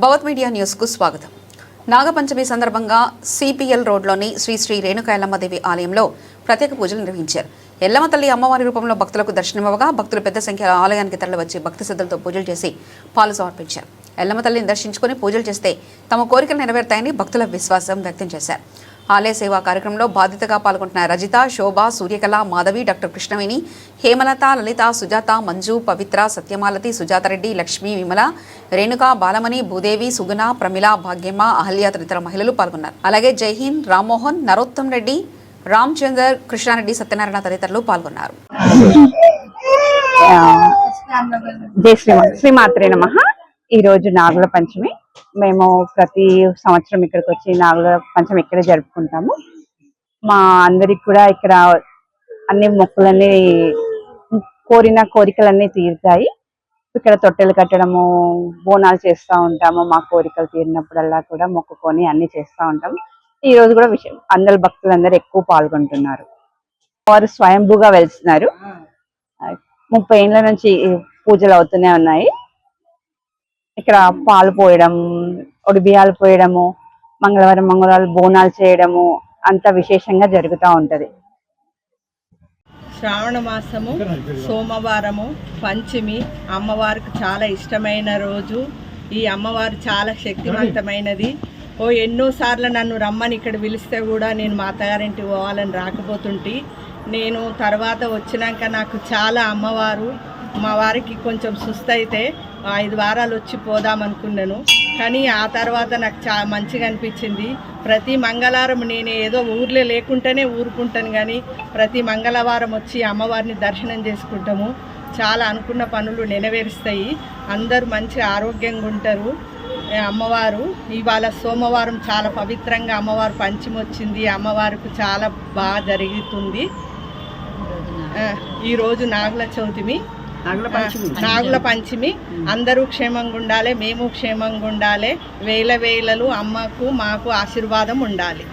భవత్ media న్యూస్కు స్వాగతం. నాగపంచమి సందర్భంగా సిపిఎల్ రోడ్లోని శ్రీ శ్రీ రేణుకా ఎల్లమ్మదేవి ఆలయంలో ప్రత్యేక పూజలు నిర్వహించారు. ఎల్లమ్మ తల్లి అమ్మవారి రూపంలో భక్తులకు దర్శనమివ్వగా భక్తులు పెద్ద సంఖ్యలో ఆలయానికి తరలివచ్చి భక్తి శ్రద్ధలతో పూజలు చేసి పాలు సమర్పించారు. ఎల్లమ్మ తల్లిని దర్శించుకుని పూజలు చేస్తే తమ కోరికలు నెరవేరుతాయని భక్తుల విశ్వాసం వ్యక్తం చేశారు. ఆలయ సేవా కార్యక్రమంలో బాధ్యతగా పాల్గొంటున్న రజిత, శోభ, సూర్యకళ, మాధవి, డాక్టర్ కృష్ణవేణి, హేమలత, లలిత, సుజాత, మంజు, పవిత్ర, సత్యమాలతి, సుజాతారెడ్డి, లక్ష్మి, విమల, రేణుక, బాలమణి, భూదేవి, సుగుణ, ప్రమిళ, భాగ్యమ్మ, అహల్య తదితర మహిళలు పాల్గొన్నారు. అలాగే జైహింద్, రామ్మోహన్, నరోత్తం రెడ్డి, రామచందర్, కృష్ణారెడ్డి, సత్యనారాయణ తదితరులు పాల్గొన్నారు. శ్రీమాత్రే నమః. ఈ రోజు నాగుల పంచమి. మేము ప్రతి సంవత్సరం ఇక్కడికి వచ్చి నాగుల పంచమి ఇక్కడే జరుపుకుంటాము. మా అందరికి కూడా ఇక్కడ అన్ని మొక్కులన్నీ కోరిన కోరికలన్నీ తీరుతాయి. ఇక్కడ తొట్టెలు కట్టడము, బోనాలు చేస్తూ ఉంటాము. మా కోరికలు తీరినప్పుడల్లా కూడా మొక్కుకొని అన్ని చేస్తూ ఉంటాము. ఈ రోజు కూడా అందరు భక్తులందరూ ఎక్కువ పాల్గొంటున్నారు. వారు స్వయంభూగా వెళ్తున్నారు. 30 ఏళ్ల నుంచి పూజలు అవుతూనే ఉన్నాయి. ఇక్కడ పాలు పోయడం, ఒడిబియ్యాలు పోయడము, మంగళవారం బోనాలు చేయడము అంత విశేషంగా జరుగుతూ ఉంటది. శ్రావణ మాసము సోమవారము పంచమి అమ్మవారికి చాలా ఇష్టమైన రోజు. ఈ అమ్మవారు చాలా శక్తివంతమైనది. ఎన్నోసార్లు నన్ను రమ్మని ఇక్కడ పిలిస్తే కూడా నేను మా అత్తగారింటికి పోవాలని రాకపోతుంటే, నేను తర్వాత వచ్చినాక నాకు చాలా అమ్మవారు, మా వారికి కొంచెం సుస్తైతే 5 వారాలు వచ్చి పోదామనుకున్నాను. కానీ ఆ తర్వాత నాకు మంచిగా అనిపించింది. ప్రతి మంగళవారం నేను ఏదో ఊర్లో లేకుంటేనే ఊరుకుంటాను, కానీ ప్రతి మంగళవారం వచ్చి అమ్మవారిని దర్శనం చేసుకుంటాము. చాలా అనుకున్న పనులు నెరవేరుస్తాయి. అందరూ మంచి ఆరోగ్యంగా ఉంటారు. అమ్మవారు ఇవాళ సోమవారం చాలా పవిత్రంగా అమ్మవారు పంచమి వచ్చింది. అమ్మవారికి చాలా బాగా జరుగుతుంది. ఈరోజు నాగుల పంచమి. అందరూ క్షేమంగా ఉండాలి, మేము క్షేమంగా ఉండాలి. వేల వేలలు అమ్మకు మాకు ఆశీర్వాదం ఉండాలి.